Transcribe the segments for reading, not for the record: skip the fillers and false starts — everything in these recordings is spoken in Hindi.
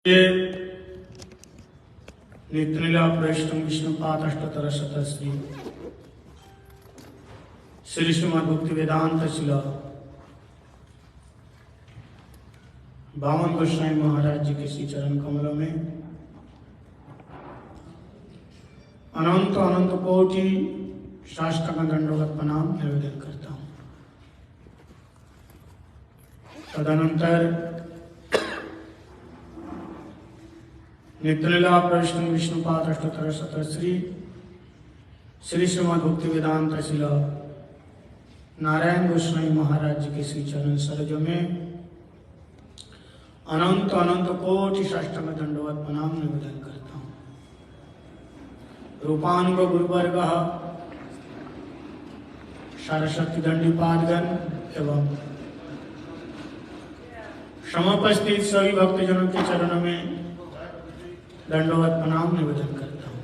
ये नित्यलीला प्रविष्टम विष्णुपाद अष्टोत्तर शतश्री श्री श्रीमद् भक्ति वेदांत शिला बामन गोस्वामी महाराज जी के श्री चरण कमलों में अनंत अनंत कोटि साष्टांग दंडवत प्रणाम निवेदन करता हूँ। तदनंतर नित्यलीला प्रविष्टम विष्णुपाद अष्टोत्तर शतश्री श्री श्रीमद् भक्ति वेदांत शिला नारायण गोस्वामी महाराज जी के श्री चरण सरोज में अनंत अनंत कोटि साष्टांग दंडवत प्रणाम निवेदन करता हूँ। रूपानुग गुरुवर्ग सरस्वती दंडीपादगण एवं समुपस्थित सभी भक्तजनों के चरणों में दंडवत प्रणाम निवेदन करता हूँ।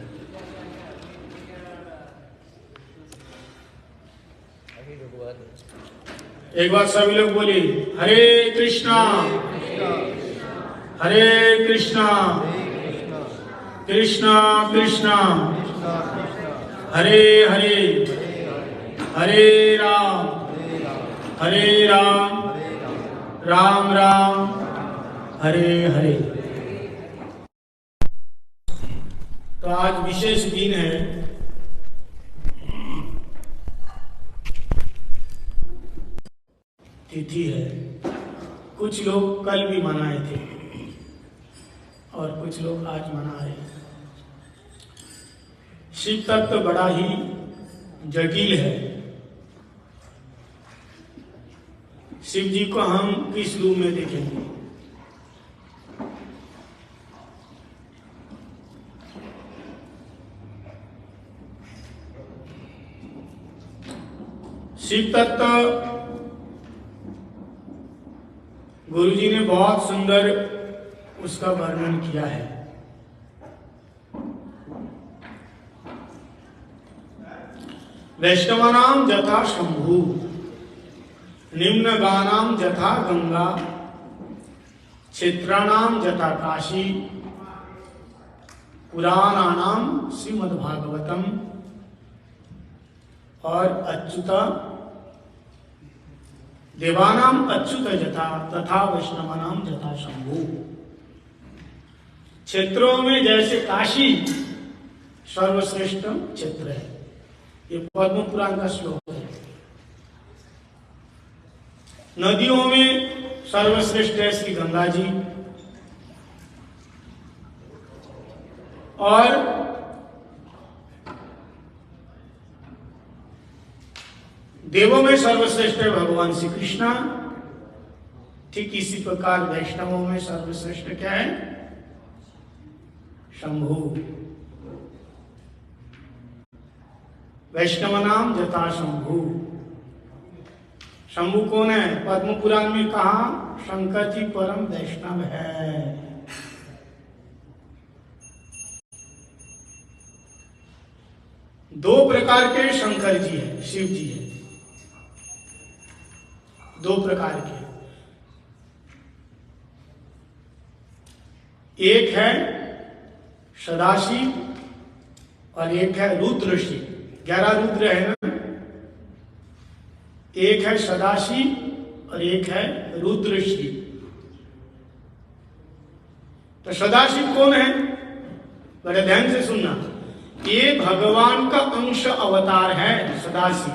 एक बार सभी लोग बोले हरे कृष्णा हरे कृष्णा कृष्णा कृष्णा हरे हरे हरे राम राम राम हरे हरे। तो आज विशेष दिन है। तिथि है। कुछ लोग कल भी मनाए थे और कुछ लोग आज मना रहे हैं। शिव तत्व बड़ा ही जटिल है। शिव जी को हम किस रूप में देखेंगे? शिव तत्व गुरु जी ने बहुत सुंदर उसका वर्णन किया है। वैष्णवानाम जथा शंभु निम्न गानाम जथा गंगा क्षेत्राणाम जथा काशी पुराणानाम श्रीमद्भागवतम और अच्युत देवानाम अच्युत जथा तथा वैष्णवानाम जथा शंभु। क्षेत्रों में जैसे काशी सर्वश्रेष्ठ क्षेत्र है। ये पद्म पुराण का श्लोक है। नदियों में सर्वश्रेष्ठ है श्री गंगा जी और देवों में सर्वश्रेष्ठ है भगवान श्री कृष्णा। ठीक इसी प्रकार वैष्णवों में सर्वश्रेष्ठ क्या है? शंभु। वैष्णव नाम जथा शंभु। शंभु कौन है? पद्म पुराण में कहा शंकर जी परम वैष्णव है। दो प्रकार के शंकर जी है, शिव जी है। दो प्रकार के, एक है सदाशिव और एक है रुद्र शिव। 11 रुद्र है ना। एक है सदाशिव और एक है रुद्र शिव। तो सदाशिव कौन है? बड़े ध्यान से सुनना। ये भगवान का अंश अवतार है। सदाशिव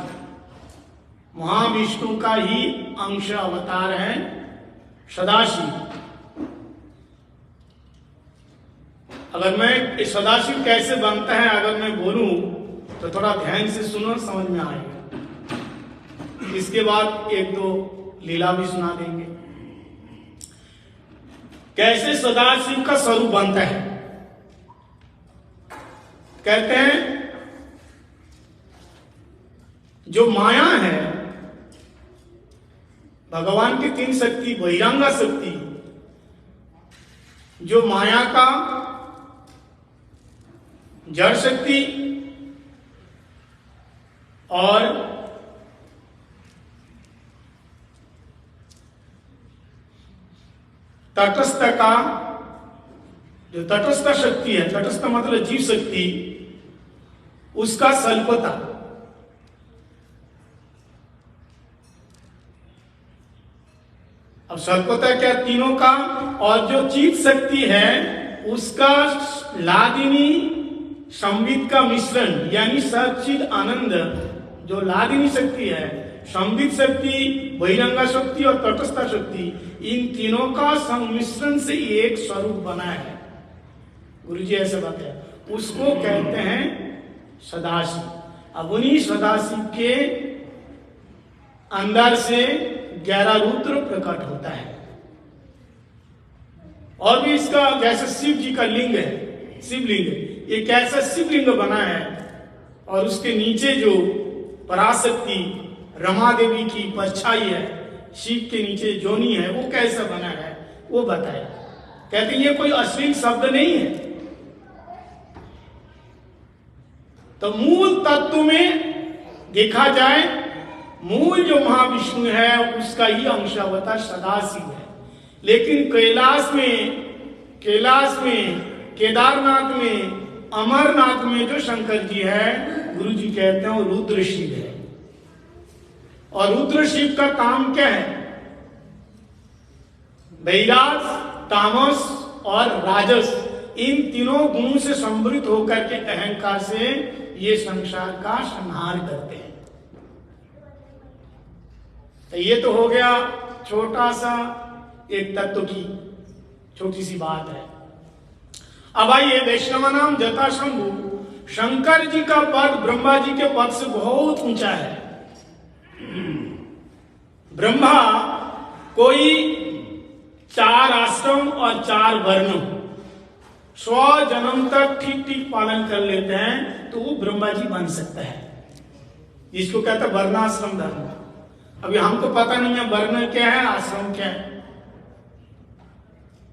महाविष्णु का ही अंश अवतार है सदाशिव। अगर मैं सदाशिव कैसे बनता है अगर मैं बोलूं तो थोड़ा ध्यान से सुनो, समझ में आएगा। इसके बाद एक दो लीला भी सुना देंगे। कैसे सदाशिव का स्वरूप बनता है? कहते हैं जो माया है भगवान की 3 शक्ति, बहिरंगा शक्ति, जो माया का जड़ शक्ति और तटस्थ का जो तटस्थ शक्ति है, तटस्थ मतलब जीव शक्ति, उसका स्वल्पता। अब स्वल्पता क्या? तीनों का। और जो चित शक्ति है उसका लादिनी संवित का मिश्रण, यानी सचिद आनंद। जो लादिनी शक्ति है, संवित शक्ति, बहिरंगा शक्ति और तटस्थ शक्ति, इन तीनों का सम्मिश्रण से एक स्वरूप बना है। गुरुजी ऐसे बताया, उसको कहते हैं सदाशिव। अब उन्हीं सदाशिव के अंदर से 11 रुद्र प्रकट होता है। और भी इसका, जैसे शिव जी का लिंग है, शिवलिंग, ये कैसा शिवलिंग बना है, और उसके नीचे जो पराशक्ति रमा देवी की परछाई है, शिव के नीचे जोनी है, वो कैसा बना है वो बताया। कहते ये कोई अश्लील शब्द नहीं है। तो मूल तत्व में देखा जाए, मूल जो महाविष्णु है उसका ही अंश अवतार सदाशिव है। लेकिन कैलाश में, केदारनाथ में, अमरनाथ में जो शंकर जी है, गुरु जी कहते हैं वो रुद्र शिव है। और रुद्र शिव का काम क्या है? वैराग, तामस और राजस, इन तीनों गुणों से संवृत होकर के अहंकार से ये संसार का संहार करते हैं। तो ये तो हो गया छोटा सा एक तत्व की छोटी सी बात है। अब आइए, वैष्णव नाम जटा शंभु, शंकर जी का पद ब्रह्मा जी के पद से बहुत ऊंचा है। ब्रह्मा कोई 4 आश्रम और 4 वर्ण 100 जन्म तक ठीक ठीक पालन कर लेते हैं तो वो ब्रह्मा जी बन सकता है। इसको कहते हैं वर्णाश्रम धर्म। अभी हमको पता नहीं है वर्ण क्या है, आश्रम क्या है,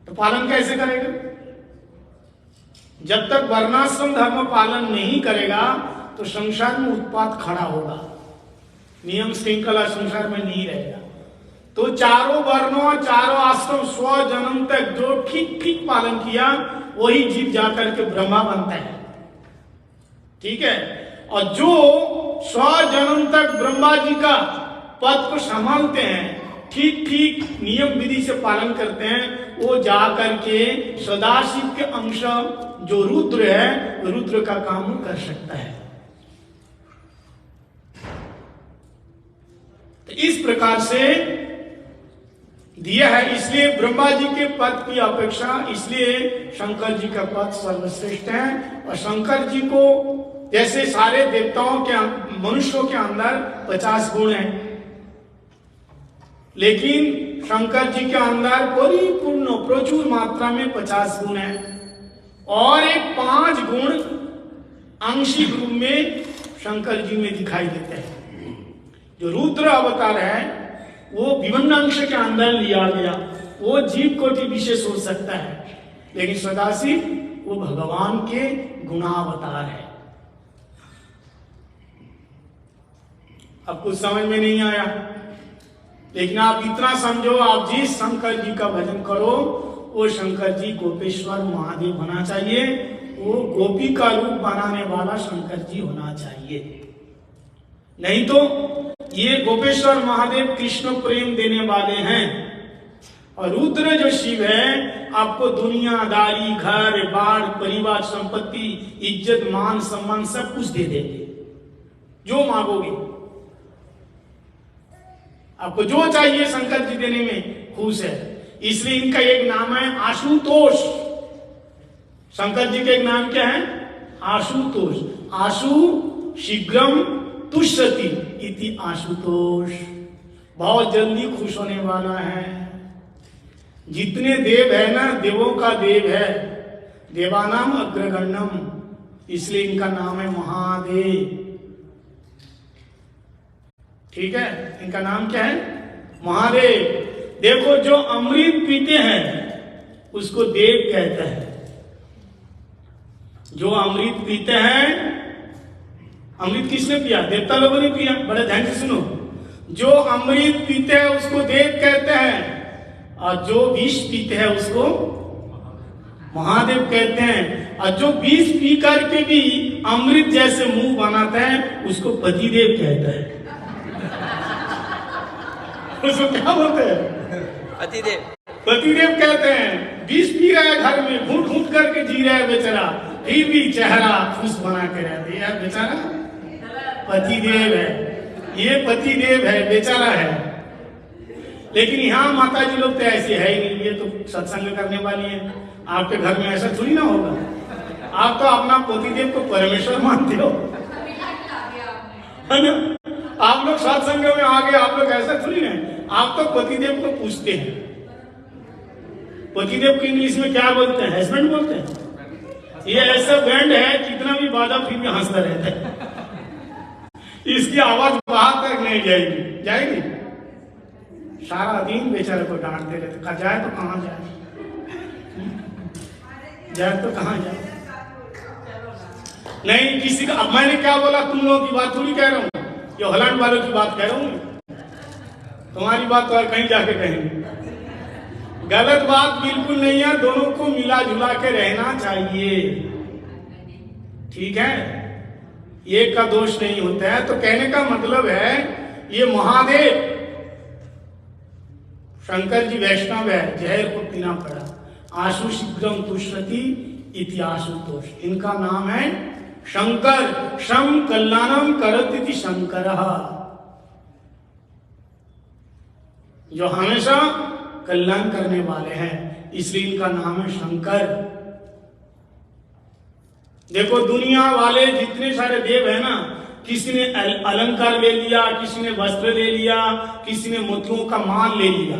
तो पालन कैसे करेगा? जब तक वर्णाश्रम धर्म पालन नहीं करेगा तो संसार में उत्पात खड़ा होगा, नियम श्रृंखला संसार में नहीं रहेगा। तो चारों वर्णों और चारों आश्रम 100 जन्म तक जो ठीक ठीक पालन किया वही जीव जाकर के ब्रह्मा बनता है। ठीक है। और जो 100 जन्म तक ब्रह्मा जी का पद को संभालते हैं, ठीक ठीक नियम विधि से पालन करते हैं, वो जाकर के सदाशिव के अंश जो रुद्र है, रुद्र का काम कर सकता है। तो इस प्रकार से दिया है। इसलिए ब्रह्मा जी के पद की अपेक्षा इसलिए शंकर जी का पद सर्वश्रेष्ठ है। और शंकर जी को जैसे सारे देवताओं के, मनुष्यों के अंदर 50 गुण हैं, लेकिन शंकर जी के अंदर परिपूर्ण प्रचुर मात्रा में 50 गुण है। और एक 5 गुण आंशिक रूप में शंकर जी में दिखाई देते हैं। जो रुद्र अवतार है वो विभिन्न अंश के अंदर लिया गया, वो जीव कोटि विशेष हो सकता है, लेकिन सदाशिव वो भगवान के गुणावतार है। अब कुछ समझ में नहीं आया, लेकिन आप इतना समझो, आप जिस शंकर जी का भजन करो वो शंकर जी गोपेश्वर महादेव होना चाहिए, वो गोपी का रूप बनाने वाला शंकर जी होना चाहिए। नहीं तो ये गोपेश्वर महादेव कृष्ण प्रेम देने वाले हैं, और रुद्र जो शिव है आपको दुनियादारी, घर बार, परिवार, संपत्ति, इज्जत, मान, सम्मान सब कुछ दे देंगे जो मांगोगे। आपको जो चाहिए शंकर जी देने में खुश है। इसलिए इनका एक नाम है आशुतोष। शंकर जी का एक नाम क्या है? आशुतोष। आशु शीघ्रम तुष्यति इति आशुतोष, बहुत जल्दी खुश होने वाला है। जितने देव है ना, देवों का देव है, देवानाम अग्रगण्यम, इसलिए इनका नाम है महादेव। ठीक है, इनका नाम क्या है? महादेव। देखो जो अमृत पीते हैं उसको देव कहते हैं। जो अमृत पीते हैं, अमृत किसने पिया? देवता लोगों ने पिया। बड़े ध्यान से सुनो, जो अमृत पीते हैं उसको देव कहते हैं, और जो विष पीते हैं उसको महादेव कहते हैं और जो विष पी करके भी अमृत जैसे मुंह बनाता है उसको पतिदेव कहता है। उसको क्या बोलते हैं? पतिदेव कहते हैं। विष पी रहा है घर में, घूट घूट करके जी रहा है बेचारा, फिर भी चेहरा खुश बना के रहते यार बेचारा पतिदेव है, ये पतिदेव है, बेचारा है। लेकिन यहाँ माता जी लोग तो ऐसे है ही नहीं, ये तो सत्संग करने वाली है। आपके घर में ऐसा थोड़ी ना होगा। आप तो अपना पतिदेव को परमेश्वर मानते हो, है ना? आप लोग सत्संग में आ गए, आप लोग ऐसा थोड़ी ना, आप तो पतिदेव को पूछते हैं। पतिदेव को इंग्लिश में क्या बोलते हैं? हस्बैंड बोलते हैं। ये ऐसा बैंड है कितना भी बाधा फिर भी हंसता रहता है। इसकी आवाज बाहर तक नहीं जाएगी, जाएगी? सारा दिन बेचारे को डांटते रहते, कहा जाए तो कहाँ जाए, जाए तो कहाँ जाए। नहीं किसी का, अब मैंने क्या बोला, तुम लोगों की बात थोड़ी कह रहा हूँ, ये हॉलैंड वालों की बात कह रहा हूँ। तुम्हारी बात तो और कहीं जाके कहेंगे। गलत बात बिल्कुल नहीं है, दोनों को मिला जुला के रहना चाहिए, ठीक है? एक का दोष नहीं होता है। तो कहने का मतलब है ये महादेव शंकर जी वैष्णव है, जहर को पीना पड़ा। आशु शीघ्रम तुष्यति इति आशुतोष, इनका नाम है शंकर। शम कल्याणम करति शंकरः, जो हमेशा कल्याण करने वाले हैं, इसलिए इनका नाम है शंकर। देखो दुनिया वाले जितने सारे देव है ना, किसी ने अलंकार ले लिया, किसी ने वस्त्र ले लिया, किसी ने मोतियों का माल ले लिया,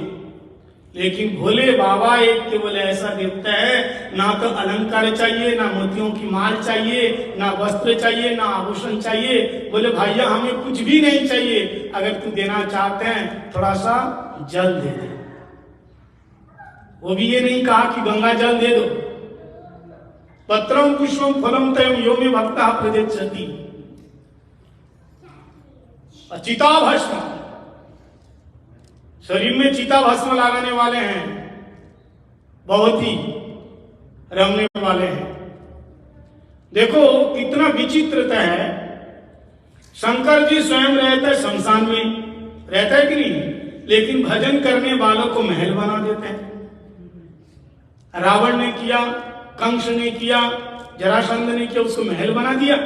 लेकिन भोले बाबा एक केवल ऐसा देवता है, ना तो अलंकार चाहिए, ना मोतियों की माल चाहिए, ना वस्त्र चाहिए, ना आभूषण चाहिए। बोले भैया हमें कुछ भी नहीं चाहिए, अगर तू देना चाहते हैं थोड़ा सा जल दे दे। वो भी ये नहीं कहा कि गंगा जल दे दो। पत्रम पुष्पम फलम तयम यो में भक्ता प्रदिच्छति। चिता भस्म, शरीर में चिता भस्म लगाने वाले हैं, बहुत ही रमने वाले हैं। देखो कितना विचित्रता है। शंकर जी स्वयं रहता है शमशान में, रहता है कि नहीं, लेकिन भजन करने वालों को महल बना देते हैं। रावण ने किया, कंस ने किया, जरासंध ने किया, उसको महल बना दिया।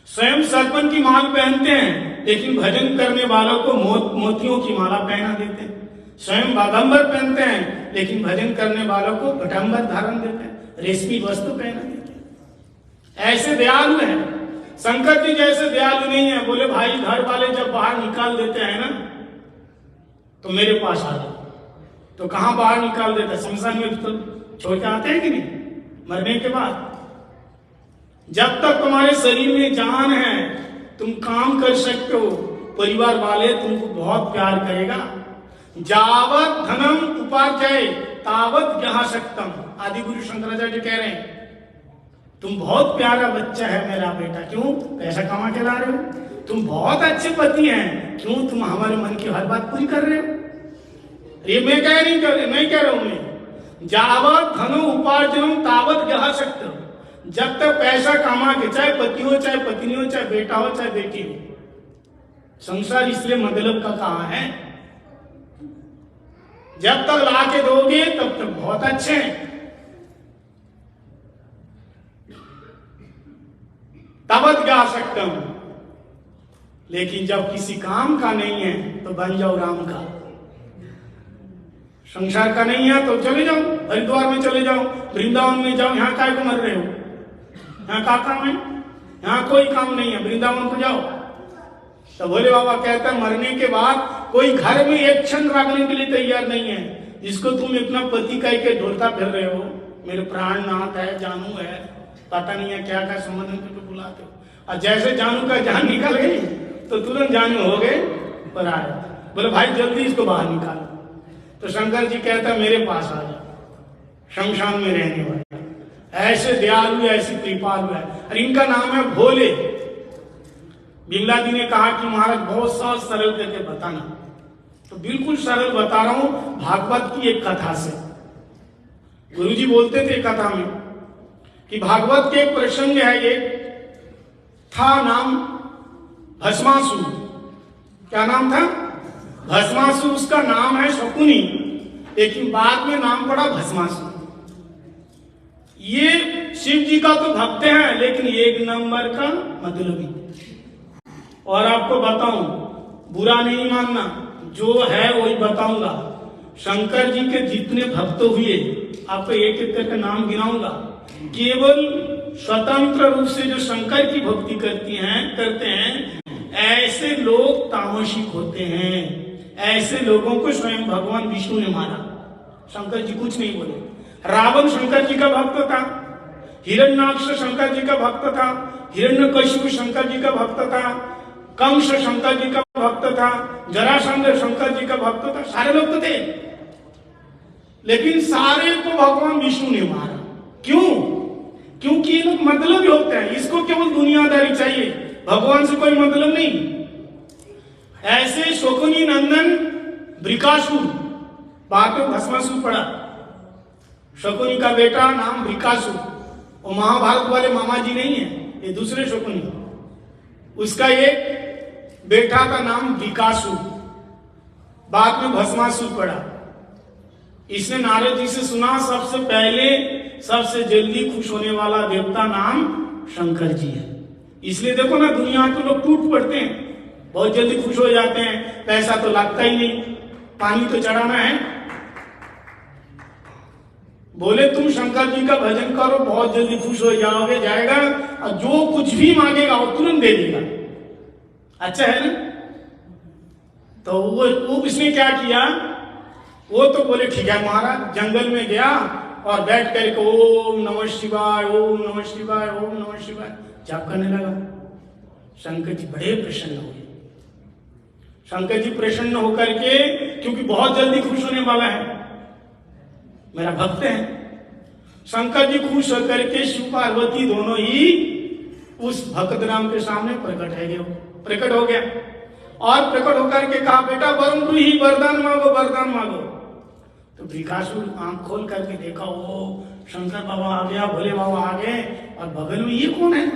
स्वयं सरपन की माल पहनते हैं, लेकिन भजन करने वालों को मोतियों की माला पहना देते हैं। स्वयं बागंबर पहनते हैं, लेकिन भजन करने वालों को पटंबर धारण देते हैं, रेशमी वस्त्र पहना देते हैं। ऐसे दयालु हैं। शंकर जी जैसे दयालु नहीं है। बोले भाई घर वाले जब बाहर निकाल देते हैं ना, तो मेरे पास आ जाओ। तो कहां बाहर निकाल देते? शमशान में तो छोड़ के आते हैं कि नहीं, मरने के बाद। जब तक तुम्हारे शरीर में जान है, तुम काम कर सकते हो, परिवार वाले तुमको बहुत प्यार करेगा। जावत धनम उपार्जय तावत ज्ञाशक्तम, आदि गुरु शंकराचार्य कह रहे हैं तुम बहुत प्यारा बच्चा है मेरा बेटा, क्यों पैसा कमा के ला रहे हो, तुम बहुत अच्छे पति हैं, क्यों तुम हमारे मन की हर बात पूरी कर रहे हो। ये मैं कह रहा हूं मैं, जावत धनो उपार्जनम तावत ज्ञाशक्तम, जब तक पैसा कमा के, चाहे पति हो, चाहे पत्नी हो, चाहे बेटा हो, चाहे बेटी हो, संसार इसलिए मतलब का कहां है। जब तक ला के दोगे तब तक बहुत अच्छे हैं, तावत ज्ञाशक्तम। लेकिन जब किसी काम का नहीं है तो बन जाओ राम का। संसार का नहीं है तो चले जाओ, हरिद्वार में चले जाओ, वृंदावन में जाओ। यहाँ काय को मर रहे हो, यहाँ का काम है, यहाँ कोई काम नहीं है, वृंदावन को जाओ। तो भोले बाबा कहता है मरने के बाद कोई घर में एक क्षण रखने के लिए तैयार नहीं है, जिसको तुम इतना पति कह के ढोलता फिर रहे हो, मेरे प्राणनाथ है, जानू है, पता नहीं है क्या क्या संबंध में बुलाते हो। और जैसे जानू का जान निकल गई तो तुरंत जानू हो गए पर आए। बोले भाई जल्दी इसको बाहर निकालो। तो शंकर जी कहता है मेरे पास आ जाओ, शमशान में रहने वाले ऐसे दयालु, ऐसी कृपालु है। और इनका नाम है भोले। बिमला जी ने कहा कि महाराज बहुत सहज सरल करके बताना, तो बिल्कुल सरल बता रहा हूं भागवत की एक कथा से। गुरुजी बोलते थे कथा में कि भागवत के एक प्रसंग है, एक था नाम भस्मासुर। क्या नाम था? भस्मासुर। उसका नाम है शकुनी, लेकिन बाद में नाम पड़ा भस्मासुर। ये शिव जी का तो भक्त है, लेकिन एक नंबर का मतलबी। और आपको बताऊं, बुरा नहीं मानना, जो है वही बताऊंगा। शंकर जी के जितने भक्त हुए, आपको एक एक करके नाम गिनाऊंगा। केवल स्वतंत्र रूप से जो शंकर की भक्ति करते हैं, ऐसे लोग तामसिक होते हैं। ऐसे लोगों को स्वयं भगवान विष्णु ने मारा। शंकर जी कुछ नहीं बोले। रावण शंकर जी का भक्त था, हिरण्याक्ष शंकर जी का भक्त था, हिरण्यकशिपु शंकर जी का भक्त था, कंस शंकर जी का भक्त था, जरासंध शंकर जी का भक्त था। सारे लोग तो थे, लेकिन सारे को भगवान विष्णु ने मारा। क्यों? क्योंकि ये लोग मतलब होते हैं, इसको केवल दुनियादारी चाहिए, भगवान से कोई मतलब नहीं। ऐसे शकुनी नंदन वृकासुर, बाद में भस्मासुर पड़ा। शकुनी का बेटा नाम वृकासुर, वो महाभारत वाले मामा जी नहीं है, ये दूसरे शकुनी। उसका एक बेटा का नाम विकासुर, बाद में भस्मासुर पड़ा। इसने नारद जी से सुना, सबसे पहले सबसे जल्दी खुश होने वाला देवता नाम शंकर जी है। इसलिए देखो ना, दुनिया के लोग टूट पड़ते हैं, बहुत जल्दी खुश हो जाते हैं। पैसा तो लगता ही नहीं, पानी तो चढ़ाना है। बोले तुम शंकर जी का भजन करो, बहुत जल्दी खुश हो जाएगा, और जो कुछ भी मांगेगा वो तुरंत दे देगा। अच्छा है ना? तो वो इसने क्या किया, वो तो बोले ठीक है महाराज। जंगल में गया और बैठ करके ओम नमः शिवाय, ओम नमः शिवाय, ओम नमः शिवाय जाप करने लगा। शंकर जी बड़े प्रसन्न हुए। शंकर जी प्रसन्न होकर के, क्योंकि बहुत जल्दी खुश होने वाला है, मेरा भक्त है। शंकर जी खुश होकर के शिव पार्वती दोनों ही उस भक्त राम के सामने प्रकट हो गया। और प्रकट होकर के कहा, बेटा वरुण तू ही वरदान मांगो, वरदान मांगो। तो वृकासुर आंख खोल करके देखा, वो शंकर बाबा आ गया, भोले बाबा आ गए, और बगल में ये कौन है?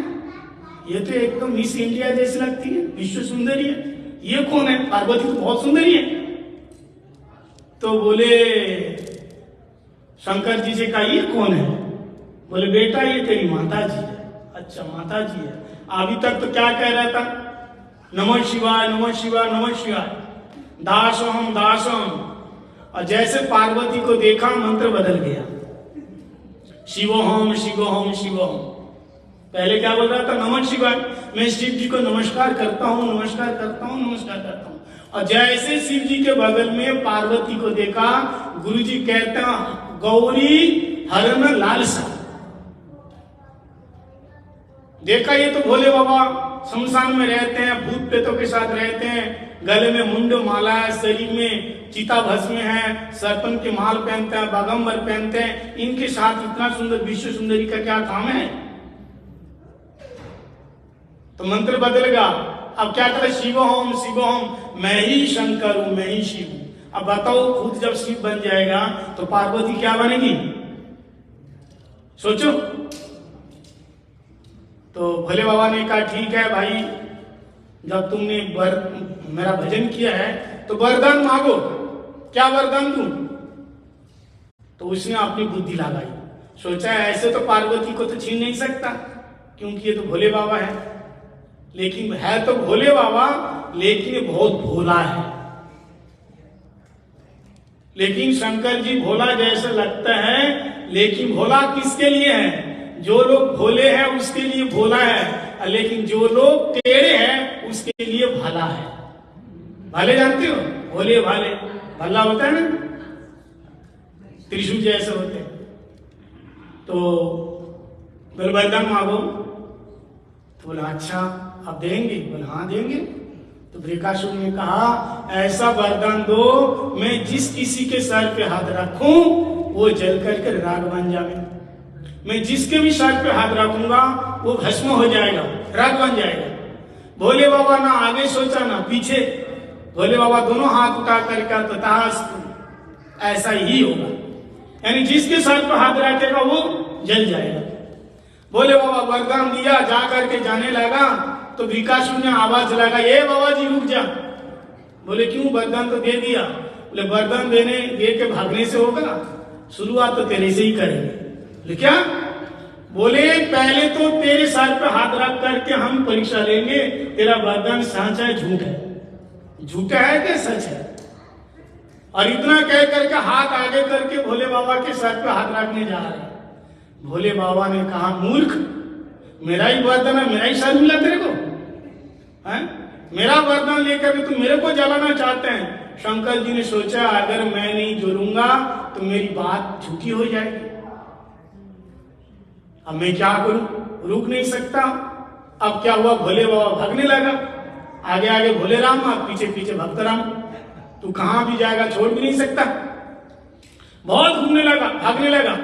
ये तो एकदम मिस इंडिया जैसी लगती है, विश्व सुंदरी है। ये कौन है? पार्वती तो बहुत सुंदरी है। तो बोले शंकर जी से कहा, ये कौन है? बोले बेटा ये तेरी माता जी है। अच्छा माता जी है। अभी तक तो क्या कह रहा था? नमः शिवाय, नमः शिवाय, नमः शिवाय, दासोहम दासोहम। और जैसे पार्वती को देखा, मंत्र बदल गया, शिवोहम शिवोहम शिवोहम। पहले क्या बोल रहा था? नमः शिवाय, मैं शिव जी को नमस्कार करता हूँ, नमस्कार करता हूँ, नमस्कार करता हूँ। और जैसे शिव जी के बगल में पार्वती को देखा, गुरु जी कहते हैं गौरी हरण लालसा। देखा ये तो भोले बाबा शमशान में रहते हैं, भूत प्रेतों के साथ रहते हैं, गले में मुंड माला है, शरीर में चिता भस्म है, सर्पन के माल पहनते हैं, बागंबर पहनते हैं, इनके साथ इतना सुंदर विश्व सुंदरी का क्या काम है? तो मंत्र बदलेगा। अब क्या करे? शिवोहम शिवोहम, मैं ही शंकर हूं, मैं ही शिव हूं। अब बताओ, खुद जब शिव बन जाएगा तो पार्वती क्या बनेगी? सोचो। तो भोले बाबा ने कहा ठीक है भाई, जब तुमने मेरा भजन किया है तो वरदान मांगो, क्या वरदान दूं? तो उसने अपनी बुद्धि लगाई, सोचा ऐसे तो पार्वती को तो छीन नहीं सकता, क्योंकि ये तो भोले बाबा है। लेकिन है तो भोले बाबा, लेकिन ये बहुत भोला है। लेकिन शंकर जी भोला जैसा लगता है, लेकिन भोला किसके लिए है? जो लोग भोले हैं उसके लिए भोला है, लेकिन जो लोग टेढ़े हैं उसके लिए भला है। भले जानते हो? भोले भाले, भला होता है ना, त्रिशूल जैसे होते हैं। तो बोले वरदान मांगो। तो बोला अच्छा अब देंगे? बोले हाँ देंगे। तो वृकासुर ने कहा ऐसा वरदान दो, मैं जिस किसी के सर पे हाथ रखूं वो जल करके राग बन जाए, मैं जिसके भी सर पे हाथ रखूंगा वो भस्म हो जाएगा, राग बन जाएगा। भोले बाबा ना आगे सोचा ना पीछे, भोले बाबा दोनों हाथ उठा करके तथास्तु, ऐसा ही होगा। यानी जिसके सर पर हाथ रखेगा वो जल जाएगा। बोले बाबा वरदान दिया, जा करके जाने लगा तो विकासु ने आवाज लगा, ये बाबा जी रुक जा। बोले क्यों, वरदान तो दे दिया। बोले वरदान दे के भागने से होगा, शुरुआत तो तेरे से ही करेंगे। बोले क्या? बोले पहले तो तेरे सर पे हाथ रख करके हम परीक्षा लेंगे, तेरा वरदान सच है झूठ है, झूठा है क्या सच है। और इतना कह करके हाथ आगे करके भोले बाबा के सर पे हाथ रखने जा रहे। भोले बाबा ने कहा मूर्ख, मेरा ही वरदान है, मेरा ही सर मिला तेरे को है? मेरा वरदान लेकर के तुम मेरे को जलाना चाहते हैं। शंकर जी ने सोचा अगर मैं नहीं जोड़ूंगा तो मेरी बात झूठी हो जाएगी, अब मैं क्या करूं, रुक नहीं सकता। अब क्या हुआ, भोले बाबा भागने लगा, आगे आगे भोले राम और पीछे पीछे भक्त राम। तू कहां भी जाएगा, छोड़ भी नहीं सकता। बहुत घूमने लगा, भागने लगा,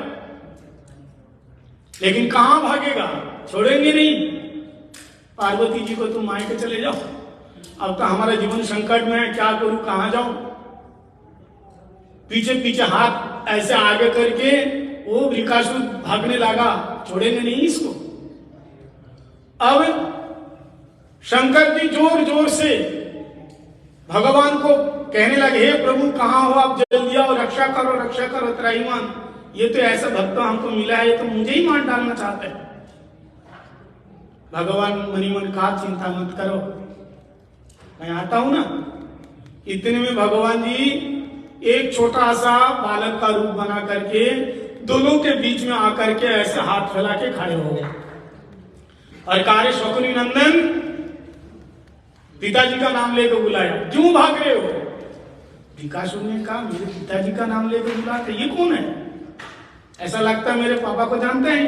लेकिन कहां भागेगा, छोड़ेंगे नहीं। पार्वती जी को तुम मायके चले जाओ, अब तो हमारा जीवन संकट में है, क्या करूं, कहां जाऊं। पीछे पीछे हाथ ऐसे आगे करके वो वृकासुर भागने लगा, छोड़ेंगे नहीं इसको। अब शंकर जी जोर जोर से भगवान को कहने लगे, हे प्रभु कहां हो आप, जल्दी आओ, रक्षा करो त्राहिमाम। ये तो ऐसा भक्त हमको मिला है, ये तो मुझे ही मार डालना चाहता है। भगवान मनी मन कहा चिंता मत करो, मैं आता हूं ना। इतने में भगवान जी एक छोटा सा बालक का रूप बना करके दोनों के बीच में आकर के ऐसे हाथ फैला के खड़े हो गए और कहा, शकुनी नंदन, पिताजी का नाम लेकर बुलाया, क्यों भाग रहे हो। विकासुर ने कहा, मेरे पिताजी का नाम लेकर बुलाते, ये कौन है, ऐसा लगता है मेरे पापा को जानते हैं।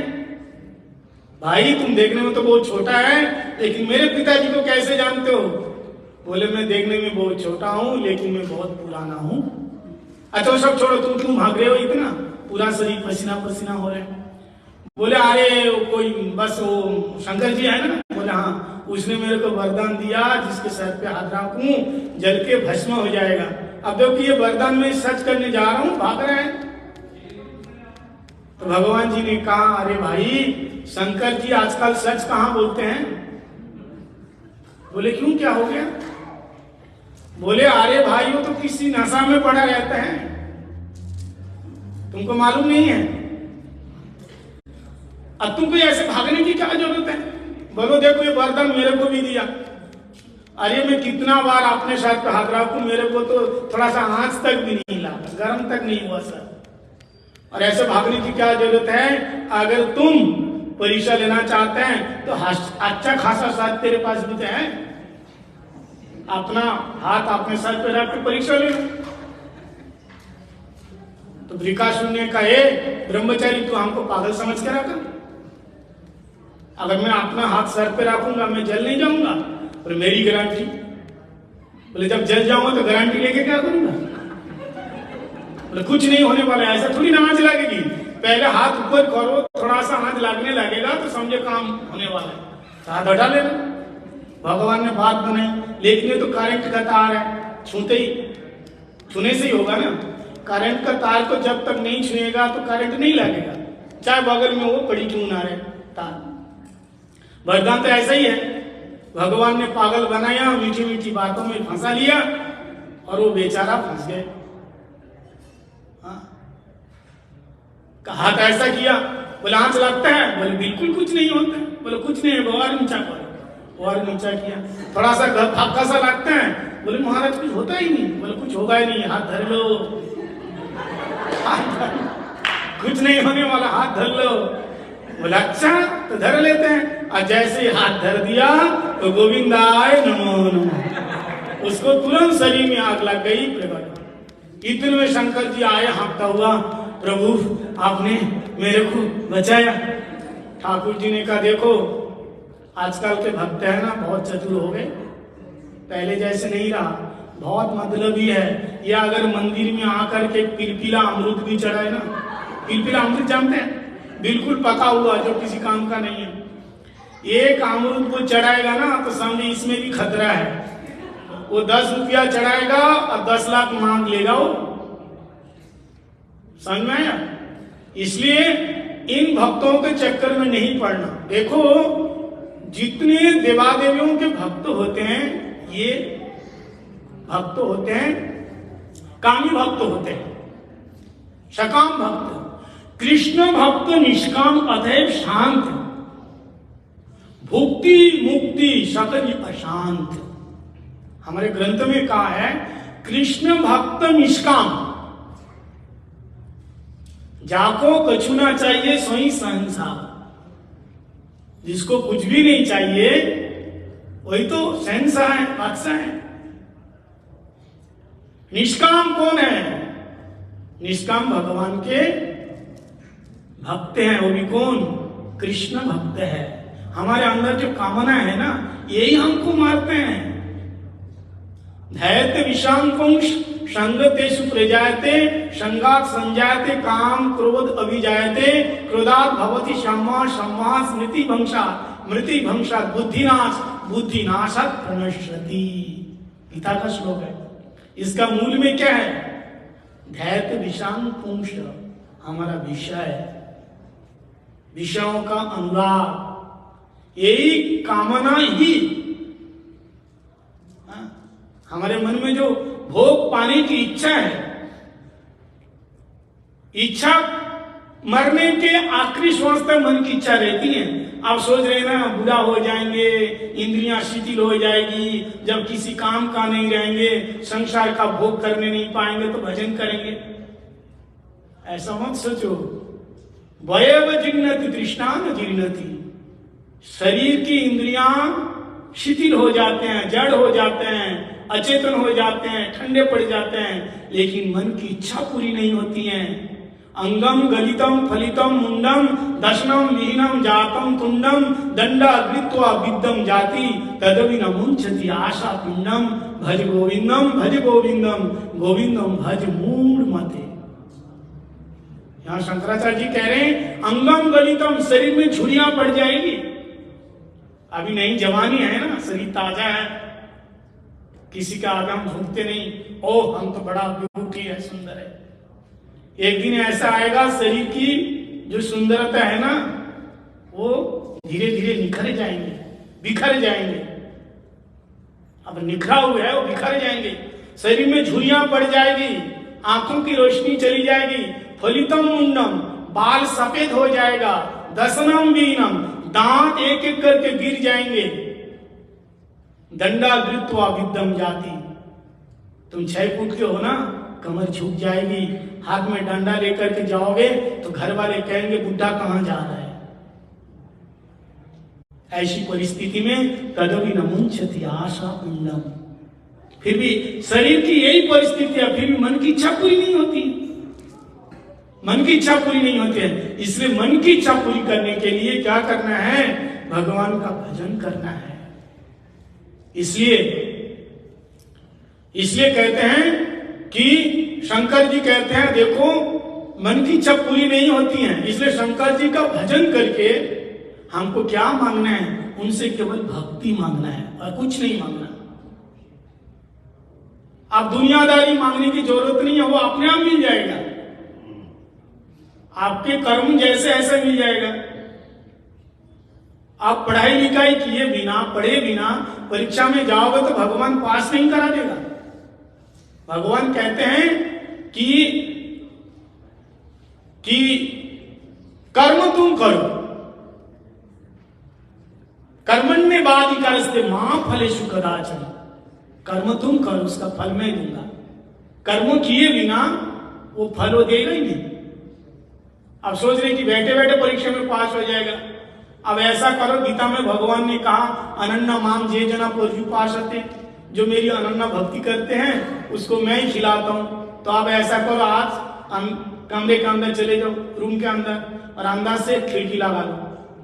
भाई तुम देखने में तो बहुत छोटा है, लेकिन मेरे पिताजी को कैसे जानते हो। बोले मैं देखने में बहुत छोटा हूं, लेकिन मैं बहुत पुराना हूं। अच्छा वो सब छोड़ो, तुम क्यों भाग रहे हो, इतना पूरा शरीर पसीना पसीना हो रहा है। बोले अरे कोई बस वो शंकर जी है ना। बोले हाँ, उसने मेरे को वरदान दिया, जिसके सर पे हाथ रखूं जल के भस्म हो जाएगा। अब देखो ये वरदान में सच करने जा रहा हूं, भाग रहे हैं। तो भगवान जी ने कहा, अरे भाई शंकर जी आजकल सच कहां बोलते हैं। बोले क्यों, क्या हो गया। बोले अरे भाई वो तो किसी नशा में पड़ा रहता है, तुमको मालूम नहीं है। अब तुमको ऐसे भागने की क्या जरूरत है। बोलो देखो ये वरदान मेरे को भी दिया, अरे मैं कितना बार अपने साथ पे हाथ रखूं, मेरे को तो थोड़ा सा आंच तक भी नहीं लगा, गर्म तक नहीं हुआ सर। और ऐसे भागने की क्या जरूरत है। अगर तुम परीक्षा लेना चाहते हैं तो अच्छा खासा साथ तेरे पास भी है, अपना हाथ अपने सर पे रख के परीक्षा ले लो। तो वृकासुर ने कहा, ब्रह्मचारी तू हमको पागल समझ के रखा, अगर मैं अपना हाथ सर पे रखूंगा मैं जल नहीं जाऊंगा। और मेरी गारंटी, बोले जब जल जाऊंगा तो गारंटी लेके क्या करूंगा। बोले कुछ नहीं होने वाला है, ऐसा थोड़ी आंच लगेगी, पहले हाथ ऊपर करो, थोड़ा सा आंच लगने लगेगा तो समझे काम होने वाला है, तो हाथ हटा लेना। भगवान ने बात बनाई, लेकिन ये तो करंट का तार है, छूने से ही होगा ना। करंट का तार को जब तक नहीं छुएगा तो करंट नहीं लगेगा, चाहे बगल में वो पड़ी क्यों ना रहे तार। वरदान तो ऐसा ही है, भगवान ने पागल बनाया, मीठी मीठी बातों में फंसा लिया और वो बेचारा फंस गए। हाथ ऐसा किया, बोले आंच लगता है, बोले बिल्कुल कुछ नहीं होता है। बोले कुछ नहीं है, और नीचा करो, और नीचा किया, थोड़ा सा धक्का सा लगता है। बोले महाराज कुछ होता ही नहीं। बोले कुछ होगा ही नहीं, हाथ धर लो, कुछ नहीं होने वाला, हाथ धर लो। बोले अच्छा तो धर लेते हैं। और जैसे ही हाथ धर दिया तो गोविंदाय नमो नमः, उसको तुरंत शरीर में आग लग गई। इतने में शंकर जी आए हाँकता हुआ, प्रभु आपने मेरे को बचाया। ठाकुर जी ने कहा देखो आजकल के भक्त है ना बहुत चतुर हो गए, पहले जैसे नहीं रहा, बहुत मतलबी है। या अगर मंदिर में आकर के पिलपिला अमृत भी चढ़ाए ना, पिलपिला अमृत जानते हैं, बिल्कुल पका हुआ जो किसी काम का नहीं है, एक अमृत को चढ़ाएगा ना तो समझे इसमें भी खतरा है। वो 10 रुपया चढ़ाएगा और 10 लाख मांग लेगा, वो समझ में आया। इसलिए इन भक्तों के चक्कर में नहीं पड़ना। देखो जितने देवादेवियों के भक्त होते हैं, ये भक्त होते हैं कामी भक्त होते हैं, सकाम भक्त। कृष्ण भक्त निष्काम अतएव शांत, भुक्ति मुक्ति सकल अशांत। हमारे ग्रंथ में कहा है कृष्ण भक्त निष्काम, जाको कछु ना चाहिए सोई सहंसा। जिसको कुछ भी नहीं चाहिए वही तो सहंसा है, बादशाह है। निष्काम कौन है? निष्काम भगवान के भक्त हैं। वो भी कौन? कृष्ण भक्त है। हमारे अंदर जो कामना है ना, यही हमको मारते हैं। धैर्य विषाम पुंष संगतेषु प्रजायते, संगात संजायते, काम क्रोध अभिजायते, क्रोधात भवति सम्मा, सम्मा स्मृति भंसा, स्मृति भंसा बुद्धिनाश, बुद्धिनाशात प्रणश्यति। गीता का श्लोक है। इसका मूल में क्या है? धैर्य विषाम पुंष, हमारा विषय है, विषयों का अनुराग, यही कामना ही हमारे मन में जो भोग पाने की इच्छा है, इच्छा मरने के आखिरी श्वास तक मन की इच्छा रहती है। आप सोच रहे हैं ना बूढ़ा हो जाएंगे, इंद्रियां शिथिल हो जाएगी, जब किसी काम का नहीं रहेंगे, संसार का भोग करने नहीं पाएंगे तो भजन करेंगे। ऐसा मत सोचो। वयव जिग्नति तृष्णा न जीर्णति। शरीर की इंद्रियां शिथिल हो जाते हैं, जड़ हो जाते हैं, अचेतन हो जाते हैं, ठंडे पड़ जाते हैं, लेकिन मन की इच्छा पूरी नहीं होती है। अंगम गलितम फलितम मुंडम दशनम विहीनम जातम तुंडम दंडा गृत्वा विद्दम जाति तदवि न मुंचति आशा पिंडम भज गोविंदम गोविंदम भज मूढ़ मते। यहां शंकराचार्य जी कह रहे हैं अंगम गलितम, शरीर में झुर्रियां पड़ जाएगी। अभी नई जवानी है ना, शरीर ताजा है, किसी का आगे हम झुकते नहीं, ओ हम तो बड़ा ब्यूटी है, सुंदर है। एक दिन ऐसा आएगा शरीर की जो सुंदरता है ना, वो धीरे धीरे निखर जाएंगे, बिखर जाएंगे। अब निखरा हुआ है वो बिखर जाएंगे। शरीर में झुर्रियां पड़ जाएगी, आंखों की रोशनी चली जाएगी, फलितम मुंडम, बाल सफेद हो जाएगा, दशनम वीनम, दांत एक एक करके गिर जाएंगे, दंडा गृत्वा विद्दम जाति। तुम 6 फुट के हो ना, कमर झुक जाएगी, हाथ में डंडा लेकर के जाओगे तो घर वाले कहेंगे बुड्ढा कहां जा रहा है। ऐसी परिस्थिति में तदवि न मुंचति आशा पिंडम। फिर भी शरीर की यही परिस्थिति है, फिर भी मन की इच्छा पूरी नहीं होती, मन की इच्छा पूरी नहीं होती है। इसलिए मन की इच्छा पूरी करने के लिए क्या करना है? भगवान का भजन करना है। इसलिए कहते हैं कि शंकर जी कहते हैं देखो मन की इच्छा पूरी नहीं होती है, इसलिए शंकर जी का भजन करके हमको क्या मांगना है? उनसे केवल भक्ति मांगना है और कुछ नहीं मांगना। अब दुनियादारी मांगने की जरूरत नहीं है, वो अपने आप मिल जाएगा, आपके कर्म जैसे ऐसे मिल जाएगा। आप पढ़ाई लिखाई किए बिना, पढ़े बिना परीक्षा में जाओगे तो भगवान पास नहीं करा देगा। भगवान कहते हैं कि कर्म तुम करो, कर्मण्येवाधिकारस्ते मां फलेषु कदाचन। कर्म तुम करो, उसका फल मैं दूंगा। कर्म किए बिना वो फल वो देगा ही नहीं। अब सोच रहे कि बैठे बैठे परीक्षा में पास हो जाएगा। अब ऐसा करो, गीता में भगवान ने कहा अनन्ना माम जे जना पर्युपासते, जो मेरी अनन्ना भक्ति करते हैं उसको मैं ही खिलाता हूं। तो आप ऐसा करो, आज कमरे के अंदर चले जाओ, रूम के अंदर, और अंदर से खिड़की लगा लो,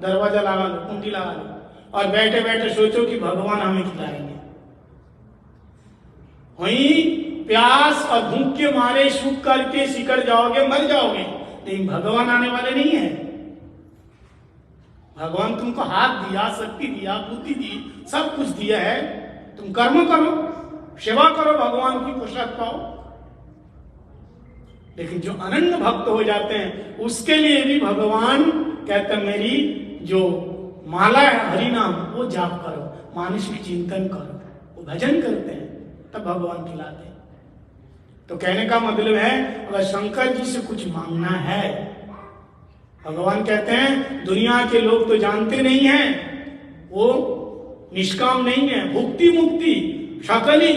दरवाजा लगा लो, कुंडी लगा लो, और बैठे बैठे सोचो कि भगवान हमें खिलाएंगे। वहीं प्यास और भूख के मारे सूख करके सिकड़ जाओगे, मर जाओगे, लेकिन भगवान आने वाले नहीं है। भगवान तुमको हाथ दिया, शक्ति दिया, बुद्धि दी, सब कुछ दिया है। तुम कर्म करो, सेवा करो, भगवान की प्रसाद पाओ। लेकिन जो अनन्य भक्त हो जाते हैं उसके लिए भी भगवान कहते हैं मेरी जो माला है हरि नाम वो जाप करो, मानसिक चिंतन करो, वो भजन करते हैं तब भगवान खिलाते हैं। तो कहने का मतलब है अगर शंकर जी से कुछ मांगना है, भगवान कहते हैं दुनिया के लोग तो जानते नहीं हैं, वो निष्काम नहीं है, भुक्ति मुक्ति सकली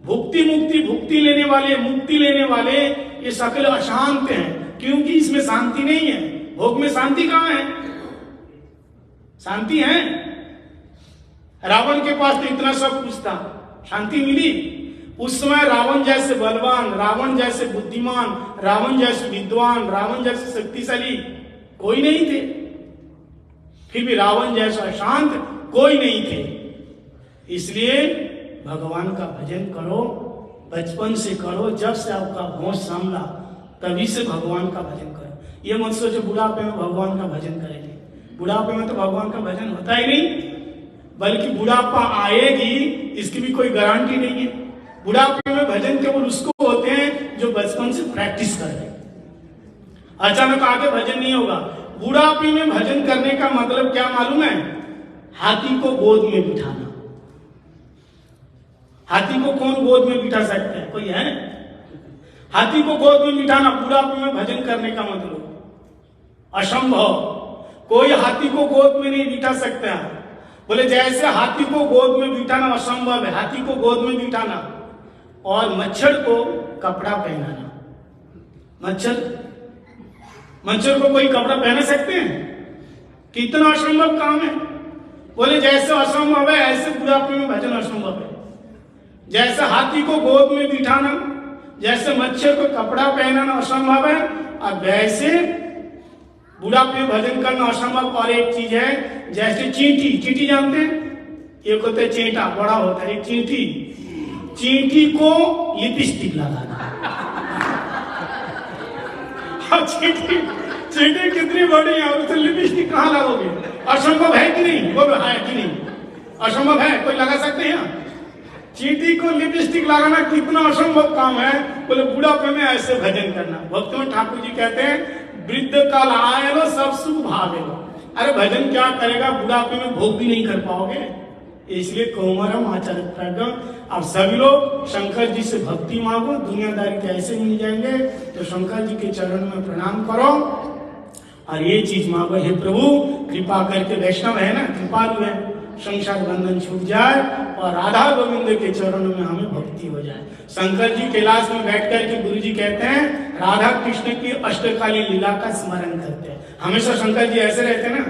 भुक्ति मुक्ति भुक्ति लेने वाले मुक्ति लेने वाले ये सकल अशांत हैं, क्योंकि इसमें शांति नहीं है। भोग में शांति कहां है? शांति है? रावण के पास तो इतना सब कुछ था, शांति मिली? उस समय रावण जैसे बलवान, रावण जैसे बुद्धिमान, रावण जैसे विद्वान, रावण जैसे शक्तिशाली कोई नहीं थे, फिर भी रावण जैसा अशांत कोई नहीं थे। इसलिए भगवान का भजन करो, बचपन से करो, जब से आपका होश संभला तभी से भगवान का भजन करो। ये मत सोचो बुढ़ापे में भगवान का भजन करेंगे, बुढ़ापे में तो भगवान का भजन होता ही नहीं, बल्कि बुढ़ापा आएगी इसकी भी कोई गारंटी नहीं है। बुढ़ापे में भजन केवल उसको होते हैं जो बचपन से प्रैक्टिस कर रहे, अचानक आगे भजन नहीं होगा। बुढ़ापे में भजन करने का मतलब क्या मालूम है? हाथी को गोद में बिठाना। हाथी को कौन गोद में बिठा सकते हैं? कोई है? हाथी को गोद में बिठाना बुढ़ापे में भजन करने का मतलब असंभव। कोई हाथी को गोद में नहीं बिठा सकता। बोले जैसे हाथी को गोद में बिठाना असंभव है, हाथी को गोद में बिठाना, और मच्छर को कपड़ा पहनाना। मच्छर को कोई कपड़ा पहना सकते हैं? कितना असंभव काम है। बोले जैसे असंभव है ऐसे बुढ़ापे में भजन असंभव है। जैसे हाथी को गोद में बिठाना, जैसे मच्छर को कपड़ा पहनाना असंभव है, और वैसे बुढ़ापे में भजन करना असंभव। और एक चीज है, जैसे चींटी जानते हैं? एक होता है चींटा, बड़ा होता है, एक चींटी को लिपस्टिक लगाना। चींटी कितनी बड़ी है और उसे लिपस्टिक कहाँ लगोगे? असंभव है कि नहीं? वो है कि नहीं? असंभव है? कोई लगा सकते हैं? चींटी को लिपस्टिक लगाना कितना असंभव काम है। बोले बुढ़ापे में ऐसे भजन करना। भक्त में ठाकुर जी कहते हैं वृद्ध काल आए लो सब सुख भागे लो। अरे भजन क्या करेगा, बुढ़ापे में भोग भी नहीं कर पाओगे। इसलिए कौमरम आचार्य प्रज्ञा, अब सभी लोग शंकर जी से भक्ति मांगो, दुनियादारी के ऐसे मिल जाएंगे। तो शंकर जी के चरण में प्रणाम करो और ये चीज मांगो, हे प्रभु कृपा करके, वैष्णव है ना, कृपालु है, संसार बंधन छूट जाए और राधा गोविंद के चरणों में हमें भक्ति हो जाए। शंकर जी कैलाश में बैठ करके गुरु जी कहते हैं राधा कृष्ण की अष्टकालीन लीला का स्मरण करते हैं। हमेशा शंकर जी ऐसे रहते हैं ना,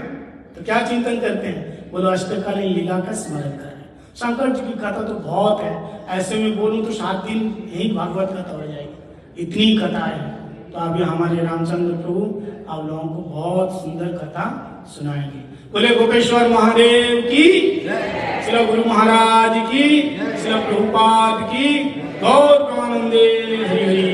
तो क्या चिंतन करते हैं? बोलो अष्टकालीन लीला का स्मरण कर रहे हैं। शंकर जी की कथा तो बहुत है, ऐसे में बोलूं तो 7 दिन यही भागवत कथा हो जाएगी, इतनी कथा है। तो अभी हमारे रामचंद्र प्रभु आप लोगों को बहुत सुंदर कथा सुनाएंगे। बोले गोपेश्वर महादेव की, श्री गुरु महाराज की, श्री प्रभुपाद की, गौर प्रेमानंदे हरि हरि।